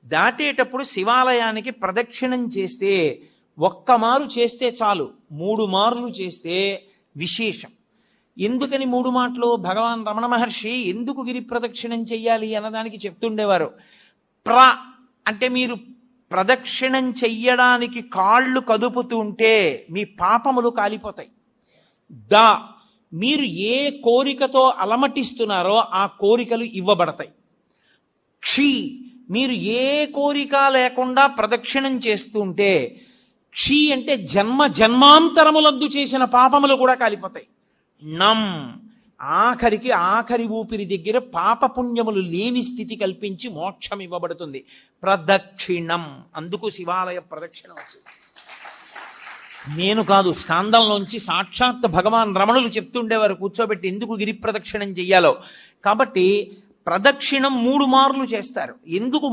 దాటేటప్పుడు శివాలయానికి ప్రదక్షిణం చేస్తే ఒక్క మారు చేస్తే చాలు, 3 మార్లు చేస్తే విశేషం. ఎందుకని 3 మాటలు? భగవాన్ రమణ మహర్షి ఎందుకు గిరి ప్రదక్షిణం చెయ్యాలి అన్నదానికి చెప్తుండేవారు. అంటే మీరు ప్రదక్షిణం చెయ్యడానికి కాళ్ళు కదుపుతుంటే మీ పాపములు కాలిపోతాయి. మీరు ఏ కోరికతో అలమటిస్తున్నారో ఆ కోరికలు ఇవ్వబడతాయి. మీరు ఏ కోరిక లేకుండా ప్రదక్షిణం చేస్తుంటే, అంటే జన్మ జన్మాంతరములందు చేసిన పాపములు కూడా కాలిపోతాయి. ఆఖరి ఊపిరి దగ్గర పాపపుణ్యములు లేని స్థితి కల్పించి మోక్షం ఇవ్వబడుతుంది. ప్రదక్షిణం, అందుకు శివాలయ ప్రదక్షిణం వచ్చింది. నేను కాదు, స్కాందంలోంచి సాక్షాత్ భగవాన్ రమణులు చెప్తుండేవారు కూర్చోబెట్టి ఎందుకు గిరి ప్రదక్షిణం చెయ్యాలో. కాబట్టి ప్రదక్షిణం 3 మార్లు చేస్తారు. ఎందుకు